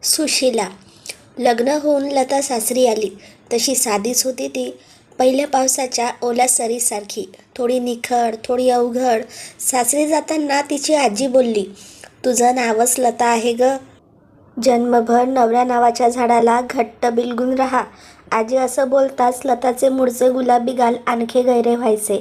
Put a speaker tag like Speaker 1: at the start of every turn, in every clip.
Speaker 1: सुशीला. लग्न होऊन लता सासरी आली तशी साधीच होती ती. पहिल्या पावसाच्या ओल्या सरीसारखी, थोडी निखळ, थोडी अवघड. सासरी जाताना तिची आजी बोलली, तुझं नावच लता आहे ग. जन्मभर नवऱ्या नावाच्या झाडाला घट्ट बिलगून राहा. आजी असं बोलताच लताचे मुळचे गुलाबी गाल आणखी गहिरे व्हायचे.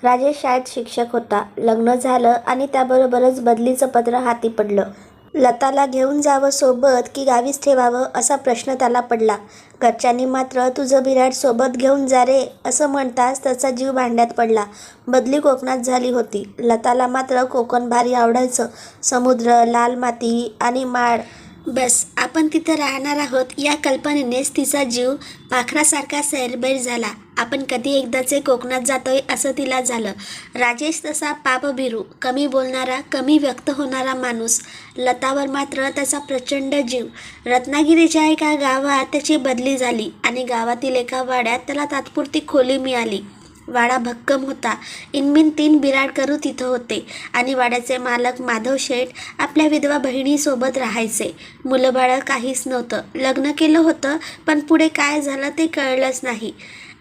Speaker 1: राजेश शाळेत शिक्षक होता. लग्न झालं आणि त्याबरोबरच बदलीचं पत्र हाती पडलं. लताला घेऊन जावं सोबत की गावीच ठेवावं असा प्रश्न त्याला पडला. घरच्यांनी मात्र तुझं बिराड सोबत घेऊन जा रे असं म्हणताच त्याचा जीव भांड्यात पडला. बदली कोकणात झाली होती. लताला मात्र कोकण भारी आवडायचं. समुद्र, लाल माती आणि माड. बस आपण तिथं राहणार आहोत या कल्पनेनेच तिचा जीव पाखरासारखा सैरभैर झाला. आपण कधी एकदाचे कोकणात जातोय असं तिला झालं. राजेश तसा पापभिरू, कमी बोलणारा, कमी व्यक्त होणारा माणूस. लतावर मात्र त्याचा प्रचंड जीव. रत्नागिरीच्या एका गावात त्याची बदली झाली आणि गावातील एका वाड्यात त्याला तात्पुरती खोली मिळाली. वाडा भक्कम होता. इनमिन 3 बिराडकरू तिथं होते आणि वाड्याचे मालक माधव शेठ आपल्या विधवा बहिणीसोबत राहायचे. मुलं बाळं काहीच नव्हतं. लग्न केलं होतं पण पुढे काय झालं ते कळलंच नाही.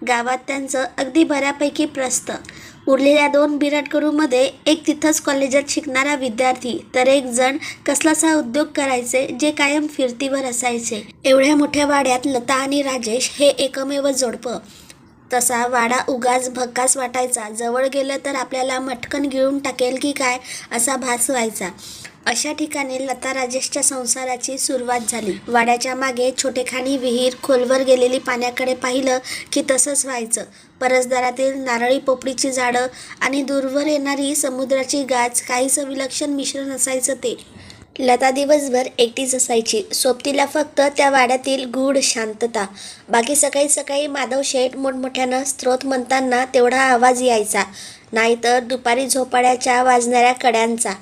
Speaker 1: गावात त्यांचं अगदी बऱ्यापैकी प्रस्थ. उरलेल्या 2 बिराडकरूमध्ये एक तिथंच कॉलेजात शिकणारा विद्यार्थी तर एक जण कसलासा उद्योग करायचे जे कायम फिरतीवर असायचे. एवढ्या मोठ्या वाड्यात लता आणि राजेश हे एकमेव जोडपं. तसा वाडा उगाच भकास वाटायचा. जवळ गेलं तर आपल्याला मटकन गिळून टाकेल की काय असा भास व्हायचा. अशा ठिकाणी लता राजेशच्या संसाराची सुरुवात झाली. वाड्याच्या मागे छोटेखानी विहीर, खोलवर गेलेली पाण्याकडे पाहिलं की तसंच व्हायचं. परसदारातील नारळी पोपळीची झाडं आणि दूरवर येणारी समुद्राची गाच, काहीसं विलक्षण मिश्रण असायचं ते. लता दिवसभर एकटीच असायची. सोबतीला फक्त त्या वाड्यातील गूढ शांतता. बाकी सकाळी सकाळी माधव शेठ मोठमोठ्यानं स्तोत्र म्हणताना तेवढा आवाज यायचा, नाहीतर दुपारी झोपाळ्याच्या वाजणाऱ्या कड्यांचा.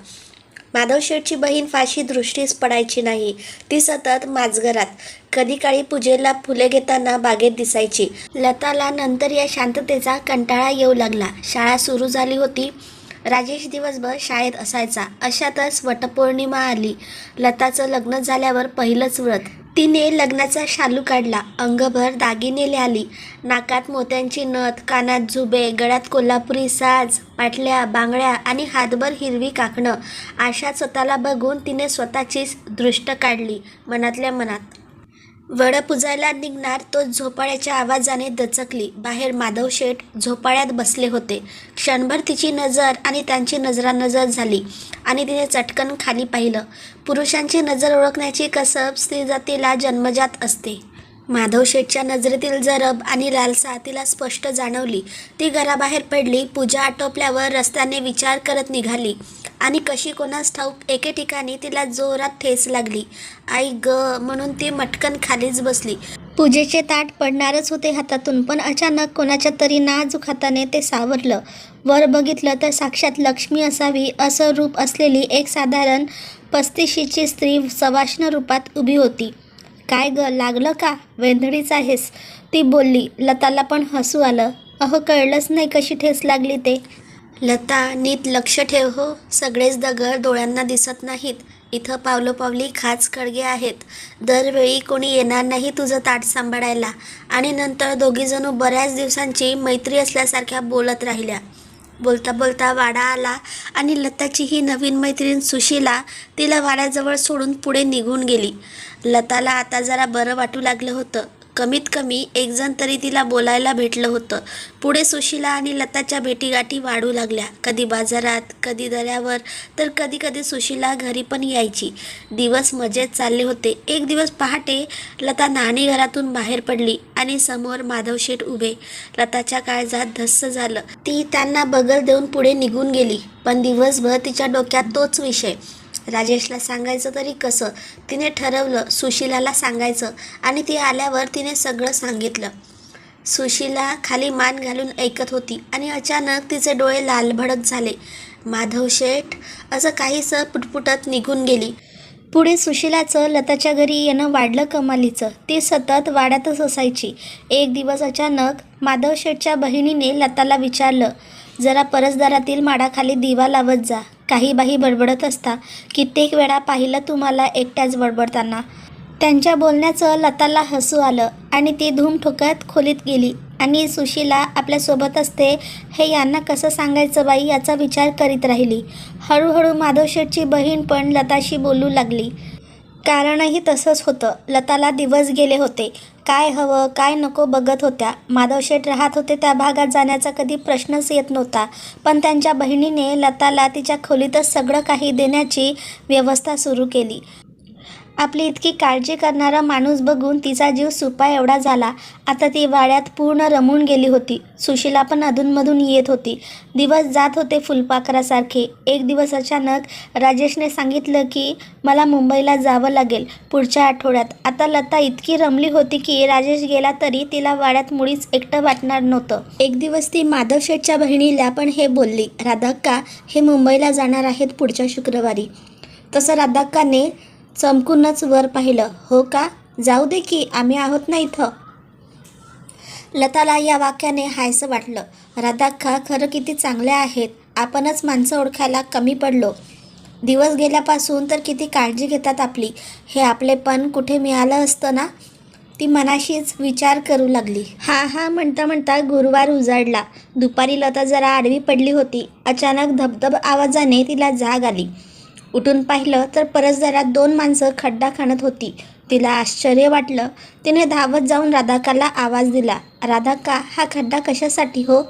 Speaker 1: माधव शेठची बहीण फाशी दृष्टीस पडायची नाही. ती सतत माजघरात, कधी काळी पूजेला फुले घेताना बागेत दिसायची. लताला नंतर या शांततेचा कंटाळा येऊ लागला. शाळा सुरू झाली होती. राजेश दिवसभर शाळेत असायचा. अशातच वटपौर्णिमा आली. लताचं लग्न झाल्यावर पहिलंच व्रत. तिने लग्नाचा शालू काढला. अंगभर दागिने ल्याली. नाकात मोत्यांची नथ, कानात झुबे, गळ्यात कोल्हापुरी साज, पाटल्या, बांगड्या आणि हातभर हिरवी काकणं. आशात स्वतःला बघून तिने स्वतःचीच दृष्ट काढली मनातल्या मनात. वड पुजायला निघणार तो झोपाळ्याच्या आवाजाने दचकली. बाहेर माधव शेठ झोपाळ्यात बसले होते. क्षणभर तिची नजर आणि त्यांची नजरानजर झाली आणि तिने चटकन खाली पाहिलं. पुरुषांची नजर ओळखण्याची कसब स्त्रीजातीला जन्मजात असते. माधव शेठच्या नजरेतील जरब आणि लालसा तिला स्पष्ट जाणवली. ती घराबाहेर पडली. पूजा आटोपल्यावर रस्त्याने विचार करत निघाली आणि कशी कोणास ठाऊक एके ठिकाणी तिला जोरात ठेच लागली. आई ग म्हणून ती मटकन खालीच बसली. पूजेचे ताट पडणारच होते हातातून, पण अचानक कोणाच्या तरी नाजूक हाताने ते सावरलं. वर बघितलं तर साक्षात लक्ष्मी असावी असं रूप असलेली एक साधारण 35शीची स्त्री सवाष्ण रूपात उभी होती. काय ग, लागलं का? वेंधळीच आहेस, ती बोलली. लताला पण हसू आलं. अहो, कळलंच नाही कशी ठेच लागली ते. लता, नीट लक्ष ठेव हो. सगळेच दगड डोळ्यांना दिसत नाहीत. इथं पावलोपावली खाच खळगे आहेत. दरवेळी कोणी येणार नाही तुझं ताट सांभाळायला. आणि नंतर दोघीजणू बऱ्याच दिवसांची मैत्री असल्यासारख्या बोलत राहिल्या. बोलता बोलता वाडा आला आणि लताची ही नवीन मैत्रीण सुशीला तिला वाड्याजवळ सोडून पुढे निघून गेली. लताला आता जरा बरं वाटू लागलं होतं. कमीत कमी एकजण तरी तिला बोलायला भेटलं होतं. पुढे सुशीला आणि लताच्या भेटीगाठी वाढू लागल्या. कधी बाजारात, कधी दऱ्यावर, तर कधी कधी सुशीला घरी पण यायची. दिवस मजेत चालले होते. एक दिवस पहाटे लता न्हाणी घरातून बाहेर पडली आणि समोर माधव शेठ उभे. लताच्या काळजात धस्स झालं. ती त्यांना बगल देऊन पुढे निघून गेली. पण दिवसभर तिच्या डोक्यात तोच विषय. राजेशला सांगायचं तरी कसं? तिने ठरवलं सुशीलाला सांगायचं आणि ती आल्यावर तिने सगळं सांगितलं. सुशीला खाली मान घालून ऐकत होती आणि अचानक तिचे डोळे लालभडक झाले. माधव शेठ असं काहीसं पुटपुटत निघून गेली. पुढे सुशीलाचं लताच्या घरी येणं वाढलं कमालीचं. ती सतत वाड्यातच असायची. एक दिवस अचानक माधव शेठच्या बहिणीने लताला विचारलं, जरा परसदारातील माडाखाली दिवा लावत जा. काही बाही बडबडत असता. कित्येक वेळा पाहिलं तुम्हाला एकट्याच बडबडताना. त्यांच्या बोलण्याचं लताला हसू आलं आणि ती धूम ठोकत खोलीत गेली आणि सुशीला आपल्यासोबत असते हे यांना कसं सांगायचं बाई याचा विचार करीत राहिली. हळूहळू माधवशेठची बहीण पण लताशी बोलू लागली. कारणही तसंच होतं. लताला दिवस गेले होते. काय हवं काय नको बघत होत्या. माधवशेठ राहत होते त्या भागात जाण्याचा कधी प्रश्नच येत नव्हता. पण त्यांच्या बहिणीने लताला तिच्या खोलीतच सगळं काही देण्याची व्यवस्था सुरू केली. आपली इतकी काळजी करणारा माणूस बघून तिचा जीव सुपाय एवढा झाला. आता ती वाड्यात पूर्ण रमून गेली होती. सुशीला पण अधूनमधून येत होती. दिवस जात होते फुलपाखरासारखे. एक दिवस अचानक राजेशने सांगितलं की मला मुंबईला जावं लागेल पुढच्या आठवड्यात. आता लता इतकी रमली होती की राजेश गेला तरी तिला वाड्यात मुळीच एकटं वाटणार नव्हतं. एक दिवस ती माधवशेठच्या बहिणीला पण हे बोलली, राधाक्का हे मुंबईला जाणार आहेत पुढच्या शुक्रवारी. तसं राधाक्काने चमकूनच वर पाहिलं. हो का? जाऊ दे की आम्ही आहोत ना इथं. लताला या वाक्याने हायसं वाटलं. राधाक्का खरं किती चांगल्या आहेत. आपणच माणसं ओळखायला कमी पडलो. दिवस गेल्यापासून तर किती काळजी घेतात आपली. हे आपलेपण कुठे मिळालं असतं ना. ती मनाशीच विचार करू लागली. हा म्हणता म्हणता गुरुवार उजाडला. दुपारी लता जरा आडवी पडली होती. अचानक धबधब आवाजाने तिला जाग आली. उठून पाहिलं तर परसदारात 2 माणसं खड्डा खणत होती. तिला आश्चर्य वाटलं. तिने धावत जाऊन राधाक्काला आवाज दिला. राधाक्का हा खड्डा कशासाठी हो?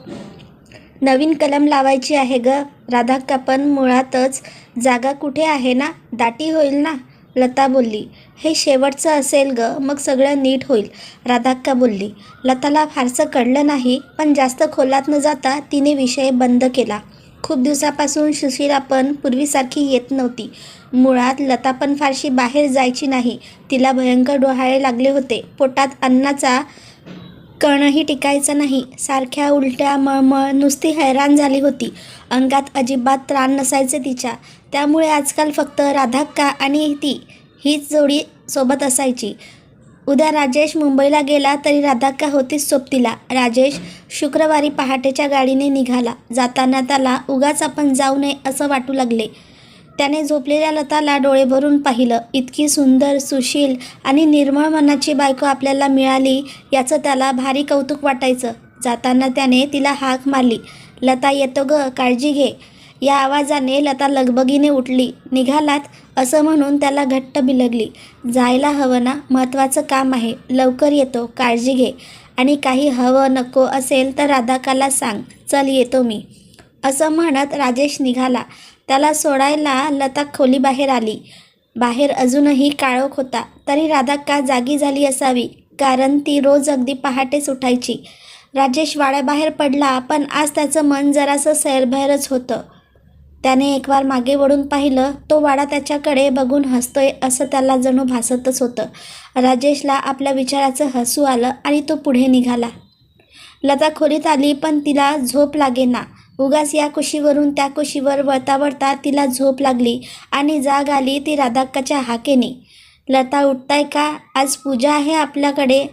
Speaker 1: नवीन कलम लावायची आहे ग. राधाक्का पण मुळातच जागा कुठे आहे ना, दाटी होईल ना. लता बोलली. हे शेवटचं असेल ग, मग सगळं नीट होईल. राधाक्का बोलली. लताला फारसं कळलं नाही पण जास्त खोलात न जाता तिने विषय बंद केला. खूप दिवसापासून सुशीला पण पूर्वीसारखी येत नव्हती. मुळात लता पण फारशी बाहेर जायची नाही. तिला भयंकर डोहाळे लागले होते. पोटात अन्नाचा कणही टिकायचा नाही. सारख्या उलट्या मळमळ, नुसती हैराण झाली होती. अंगात अजिबात त्राण नसायचे तिच्या. त्यामुळे आजकाल फक्त राधाक्का आणि ती हीच जोडी सोबत असायची. उद्या राजेश मुंबईला गेला तरी राधाक्का होतीच सोबतीला. राजेश शुक्रवारी पहाटेच्या गाडीने निघाला. जाताना त्याला उगाच आपण जाऊ नये असं वाटू लागले. त्याने झोपलेल्या लताला डोळे भरून पाहिलं. इतकी सुंदर, सुशील आणि निर्मळ मनाची बायको आपल्याला मिळाली याचं त्याला भारी कौतुक वाटायचं. जाताना त्याने तिला हाक मारली. लता येतो ग, काळजी घे. या आवाजाने लता लगबगीने उठली. निघालात असं म्हणून त्याला घट्ट बिलगली. जायला हवं ना, महत्त्वाचं काम आहे. लवकर येतो, काळजी घे. आणि काही हवं नको असेल तर राधाक्काला सांग. चल येतो मी. असं म्हणत राजेश निघाला. त्याला सोडायला लता खोलीबाहेर आली. बाहेर अजूनही काळोख होता. तरी राधाक्का जागी झाली असावी, कारण ती रोज अगदी पहाटेच उठायची. राजेश वाड्याबाहेर पडला पण आज त्याचं मन जरासं सैरभैरच होतं. त्याने एक वार मागे वळून पाहिलं. तो वाडा त्याच्याकडे बघून हसतोय असं त्याला जणू भासतच होतं. राजेशला आपल्या विचाराचं हसू आलं आणि तो पुढे निघाला. लता खोलीत आली पण तिला झोप लागेना. उगाच या कुशीवरून त्या कुशीवर वळता वळता तिला झोप लागली आणि जाग आली ती राधाक्काच्या हाकेने. लता उठताय का? आज पूजा आहे आपल्याकडे.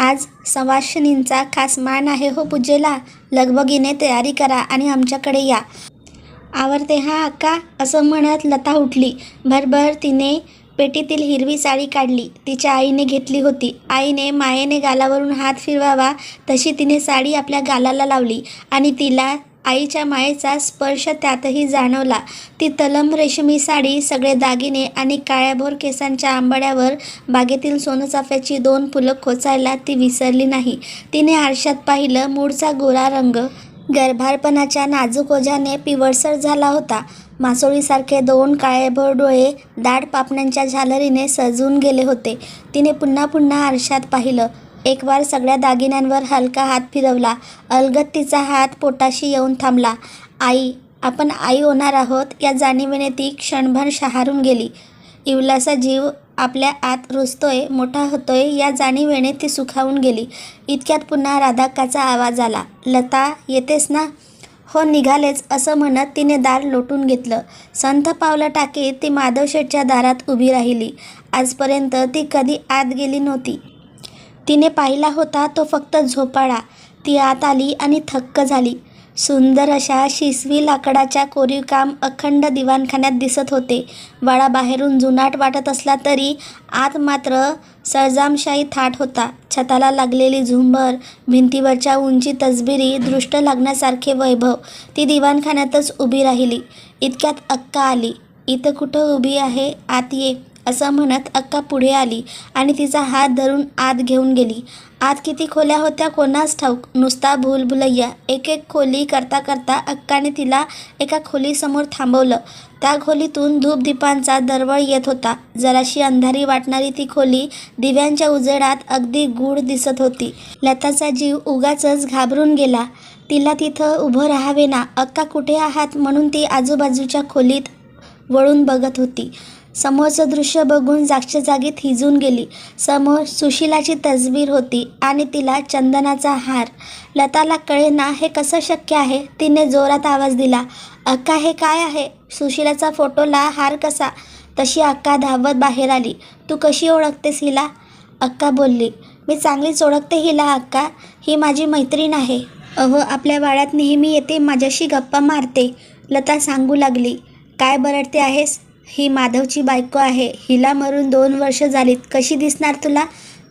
Speaker 1: आज सवाष्णींचा खास मान आहे हो पूजेला. लगबगीने तयारी करा आणि आमच्याकडे या. आवरते हा अक्का. असं म्हणत लता उठली. भरभर तिने पेटीतील हिरवी साडी काढली. तिच्या आईने घेतली होती. आईने मायेने गालावरून हात फिरवावा तशी तिने साडी आपल्या गालाला लावली आणि तिला आईच्या मायेचा स्पर्श त्यातही जाणवला. ती तलम रेशमी साडी, सगळे दागिने आणि काळ्याभोर केसांच्या आंबाड्यावर बागेतील सोनचाफ्याची 2 फुलं खोचायला ती विसरली नाही. तिने आरशात पाहिलं. मूळचा गोरा रंग गर्भारपणाच्या नाजूक ओझ्याने पिवळसर झाला होता. मासोळीसारखे 2 काळेभोर डोळे दाट पापण्यांच्या झालरीने सजून गेले होते. तिने पुन्हा पुन्हा आरशात पाहिलं. एक वार सगळ्या दागिन्यांवर हलका हात फिरवला. अलगद तिचा हात पोटाशी येऊन थांबला. आई, आपण आई होणार आहोत या जाणीवेने ती क्षणभर शहारून गेली. इवलासा जीव आपल्या आत रुजतोय, मोठा होतोय या जाणीवेने ती सुखावून गेली. इतक्यात पुन्हा राधाक्काचा आवाज आला. लता, येतेस ना? हो, निघालेच असं म्हणत तिने दार लोटून घेतलं. संथ पावलं टाकीत ती माधवशेठच्या दारात उभी राहिली. आजपर्यंत ती कधी आत गेली नव्हती. तिने पाहिला होता तो फक्त झोपाळा. ती आत आली आणि थक्क झाली. सुंदर अशा शिसवी लाकडाच्या कोरीवकाम अखंड दिवाणखान्यात दिसत होते. वाडा बाहेरून जुनाट वाटत असला तरी आत मात्र सरंजामशाही थाट होता. छताला लागलेली झुंबर, भिंतीवरच्या उंची तसबिरी, दृष्ट लागण्यासारखे वैभव. ती दिवाणखान्यातच उभी राहिली. इतक्यात अक्का आली. इथं कुठं उभी आहे, आत ये, असं म्हणत अक्का पुढे आली आणि तिचा हात धरून आत घेऊन गेली. आत किती खोल्या होत्या कोणास ठाऊक. नुसता भूलभुलैया. एक एक खोली करता करता अक्काने तिला एका खोलीसमोर थांबवलं. त्या खोलीतून धूपदीपांचा दरवळ येत होता. जराशी अंधारी वाटणारी ती खोली दिव्यांच्या उजेडात अगदी गूढ दिसत होती. लताचा जीव उगाचच घाबरून गेला. तिला तिथं उभं राहावे ना. अक्का कुठे आहात म्हणून ती आजूबाजूच्या खोलीत वळून बघत होती. समोरचं दृश्य बघून जागच्या जागी थिजून गेली. समोर सुशिलाची तसबीर होती आणि तिला चंदनाचा हार. लताला कळेना हे कसं शक्य आहे. तिने जोरात आवाज दिला, अक्का हे काय आहे? सुशिलाचा फोटोला हार कसा? तशी अक्का धावत बाहेर आली. तू कशी ओळखतेस हिला? अक्का बोलली, मी चांगलीच ओळखते हिला अक्का. ही माझी मैत्रीण आहे. अहो, आपल्या वाड्यात नेहमी येते, माझ्याशी गप्पा मारते. लता सांगू लागली. काय बरडते आहेस? ही माधवची बायको आहे. हिला मरून 2 वर्ष झालीत. कशी दिसणार तुला?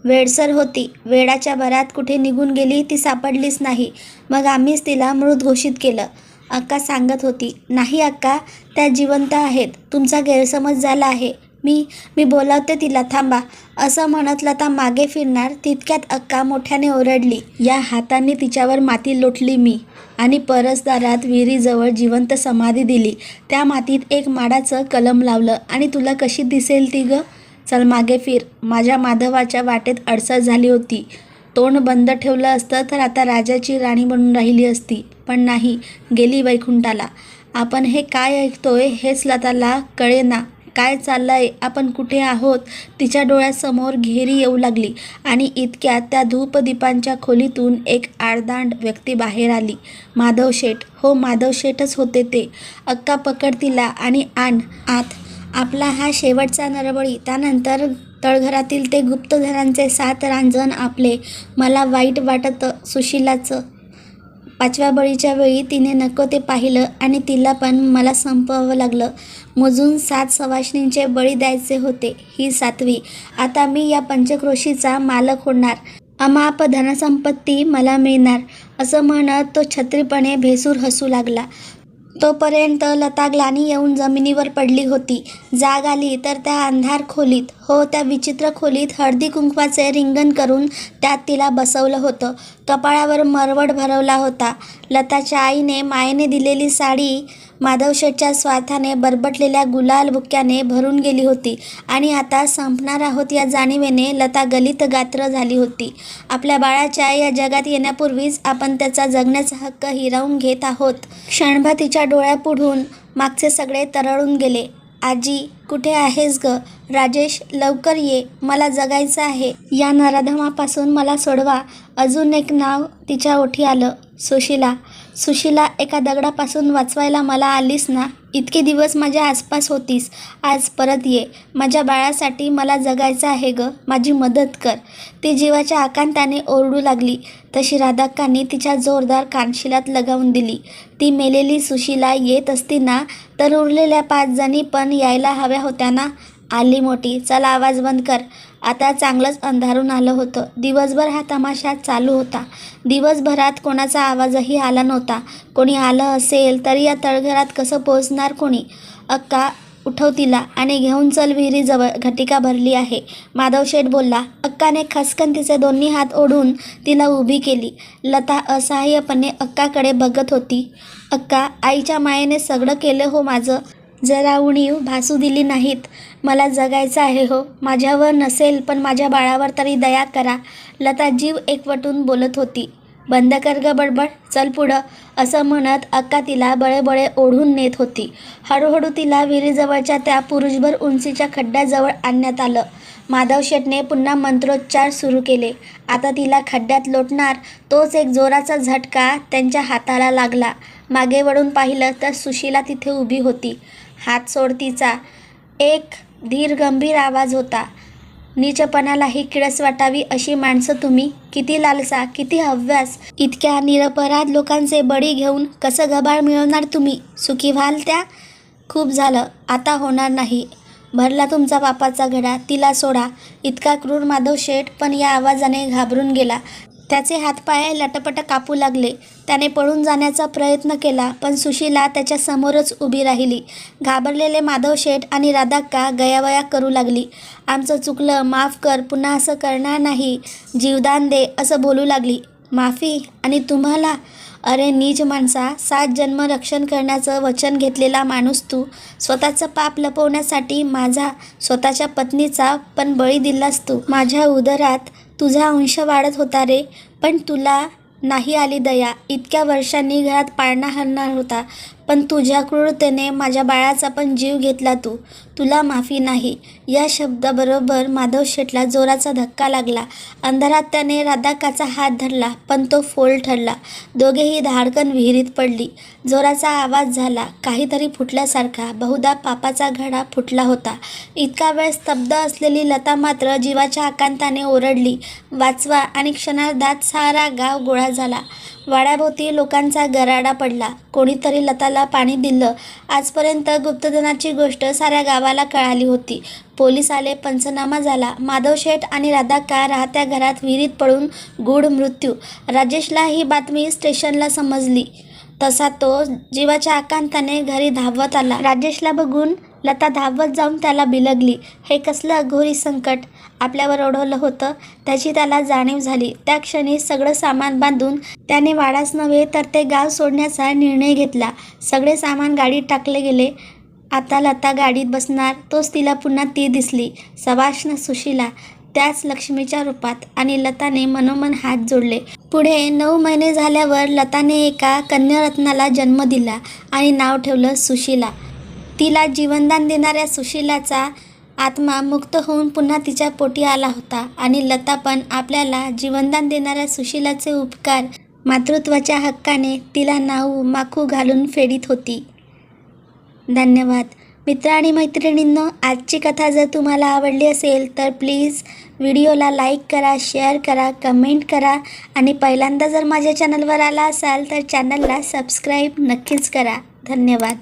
Speaker 1: वेडसर होती. वेडाच्या भरात कुठे निघून गेली ती सापडलीच नाही. मग आम्हीच तिला मृत घोषित केलं. अक्का सांगत होती. नाही अक्का, त्या जिवंत आहेत. तुमचा गैरसमज झाला आहे. मी बोलावते तिला, थांबा, असं म्हणत लता मागे फिरणार तितक्यात अक्का मोठ्याने ओरडली. या हाताने तिच्यावर माती लोटली मी आणि परसदारात विहिरीजवळ जिवंत समाधी दिली. त्या मातीत एक माडाचं कलम लावलं आणि तुला कशी दिसेल ती ग? चल मागे फिर. माझ्या माधवाच्या वाटेत अडसर झाली होती. तोंड बंद ठेवलं असतं तर आता राजाची राणी बनून राहिली असती. पण नाही, गेली वैकुंठाला. आपण हे काय ऐकतोय हेच लताला कळेना. काय चाललंय, आपण कुठे आहोत? तिच्या डोळ्यासमोर घेरी येऊ लागली आणि इतक्यात त्या धूपदीपांच्या खोलीतून एक आडदांड व्यक्ती बाहेर आली. माधव शेठ. हो, माधव शेठच होते ते. अक्का पकड तिला आणि आण आत. आपला हा शेवटचा नरबळी. त्यानंतर तळघरातील ते गुप्तधनांचे 7 रांजण आपले. मला वाईट वाटतं सुशिलाचं. 5व्या बळीच्या वेळी तिने नको ते पाहिलं आणि तिला पण मला संपवावं लागलं. मोजून 7 सवाष्णींचे बळी द्यायचे होते. ही 7वी. आता मी या पंचक्रोशीचा मालक होणार. अमाप धनसंपत्ती मला मिळणार, असं म्हणत तो छत्रीपणे भेसूर हसू लागला. तोपर्यंत लता ग्लानी येऊन जमिनीवर पडली होती. जाग आली तर त्या अंधार खोलीत. हो, त्या विचित्र खोलीत हळदी कुंकवाचे रिंगण करून त्यात तिला बसवलं होतं. कपाळावर मरवट भरवला होता. लताच्या आईने मायेने दिलेली साडी माधवशेठच्या स्वार्थाने बरबटलेल्या गुलाल बुक्क्याने भरून गेली होती आणि आता संपणार आहोत या जाणीवेने लता गलित गात्र झाली होती. आपल्या बाळाच्या या जगात येण्यापूर्वीच आपण त्याचा जगण्याचा हक्क हिरावून घेत आहोत. क्षणभर तिच्या डोळ्यापुढून मागचे सगळे तरळून गेले. आजी, कुठे आहेस ग? राजेश, लवकर ये, मला जगायचं आहे. या नराधमापासून मला सोडवा. अजून एक नाव तिच्या ओठी आलं. सुशिला. सुशिला, एका दगडापासून वाचवायला मला आलीस ना. इतके दिवस माझ्या आसपास होतीस. आज परत ये. माझ्या बाळासाठी मला जगायचं आहे ग. माझी मदत कर. ती जीवाच्या आकांताने ओरडू लागली. तशी राधाक्कांनी तिच्या जोरदार कानशिलात लगावून दिली. ती मेलेली सुशिला येत असती ना तर उरलेल्या 5 जणी पण यायला हव्या होत्या ना. आली मोठी. चला आवाज बंद कर. आता चांगलंच अंधारून आलं होतं. दिवसभर हा तमाशा चालू होता. दिवसभरात कोणाचा आवाजही आला नव्हता. कोणी आलं असेल तरी या तळघरात कसं पोहोचणार कोणी? अक्का, उठव तिला आणि घेऊन चल विहिरीजवळ, घटिका भरली आहे. माधवशेठ बोलला. अक्काने खसकन तिचे दोन्ही हात ओढून तिला उभी केली. लता असहाय्यपणे अक्काकडे बघत होती. अक्का, आईच्या मायेने सगळं केलं हो माझं. जरा उणीव भासू दिली नाहीत. मला जगायचं आहे हो. माझ्यावर नसेल पण माझ्या बाळावर तरी दया करा. लता जीव एकवटून बोलत होती. बंद कर ग बडबड, चल पुढं, असं म्हणत अक्का तिला बळेबळे ओढून नेत होती. हळूहळू तिला विहिरीजवळच्या त्या पुरुषभर उंचीच्या खड्ड्याजवळ आणण्यात आलं. माधवशेठने पुन्हा मंत्रोच्चार सुरू केले. आता तिला खड्ड्यात लोटणार तोच एक जोराचा झटका त्यांच्या हाताला लागला. मागे वळून पाहिलं तर सुशिला तिथे उभी होती. हात सोड तिचा. एक धीर गंभीर आवाज होता. नीचपणालाही किळस वाटावी अशी माणसं तुम्ही. किती लालसा, किती हव्यास. इतक्या निरपराध लोकांचे बळी घेऊन कसं घबाड मिळवणार तुम्ही? सुखी व्हाल त्या? खूप झालं, आता होणार नाही. भरला तुमचा पापाचा घडा, तिला सोडा. इतका क्रूर माधव शेठ पण या आवाजाने घाबरून गेला. त्याचे हातपाय लटपट कापू लागले. त्याने पळून जाण्याचा प्रयत्न केला, पण सुशीला त्याच्या समोरच उभी राहिली. घाबरलेले माधव शेठ आणि राधाक्का गयावया करू लागली. आमचं चुकलं, माफ कर, पुन्हा असं करणार नाही, जीवदान दे असं बोलू लागली. माफी? आणि तुम्हाला? अरे नीच माणसा, 7 जन्म रक्षण करण्याचं वचन घेतलेला माणूस तू. स्वतःचं पाप लपवण्यासाठी माझा, स्वतःच्या पत्नीचा पण बळी दिलास तू. माझ्या उदरात तुझा अंश वाढत होता रे, पण तुला नाही आली दया. इतक्या वर्षांनी घरात पाळणा हरणार होता, पण तुझ्या क्रूरतेने माझ्या बाळाचा पण जीव घेतला तू. तुला माफी नाही. या शब्दाबरोबर माधव शेठला जोराचा धक्का लागला. अंधारात त्याने राधाक्काचा हात धरला, पण तो फोल ठरला. दोघेही धाडकन विहिरीत पडली. जोराचा आवाज झाला, काहीतरी फुटल्यासारखा. बहुधा पापाचा घडा फुटला होता. इतका वेळ स्तब्ध असलेली लता मात्र जीवाच्या आकांताने ओरडली, वाचवा, आणि क्षणार्धात सारा गाव गोळा झाला. वाड्याभोवती लोकांचा गराडा पडला. कोणीतरी लताला पाणी दिलं. आजपर्यंत गुप्तधनाची गोष्ट साऱ्या गावाला कळाली होती. पोलीस आले, पंचनामा झाला. माधव शेठ आणि राधाक्का राहत्या घरात विहिरीत पडून गूढ मृत्यू. राजेशला ही बातमी स्टेशनला समजली. तसा तो जीवाच्या आकांताने घरी धावत आला. राजेशला बघून लता धावत जाऊन त्याला बिलगली. हे कसलं अघोरी संकट आपल्यावर ओढवलं होतं, त्याची त्याला जाणीव झाली. त्या क्षणी सगळं सामान बांधून त्याने वाडाच नव्हे तर ते गाव सोडण्याचा निर्णय घेतला. सगळे सामान गाडीत टाकले गेले. आता लता गाडीत बसणार, तोच तिला पुन्हा ती दिसली. सवाष्ण सुशीला, त्याच लक्ष्मीच्या रूपात. आणि लताने मनोमन हात जोडले. पुढे 9 महिने झाल्यावर लताने एका कन्यारत्नाला जन्म दिला आणि नाव ठेवलं सुशीला. तिला जीवनदान देणाऱ्या सुशीलाचा आत्मा मुक्त होऊन पुन्हा तिच्या पोटी आला होता. आणि लता पण आपल्याला जीवनदान देणाऱ्या सुशीलाचे उपकार मातृत्वाच्या हक्काने तिला नाऊ माखू घालून फेडीत होती. धन्यवाद. मित्र आणि मैत्रिणींनो, आजची कथा जर तुम्हाला आवडली असेल तर प्लीज व्हिडिओला लाईक करा, शेअर करा, कमेंट करा. आणि पहिल्यांदा जर माझ्या चॅनलवर आला असाल तर चॅनलला सबस्क्राईब नक्कीच करा. धन्यवाद.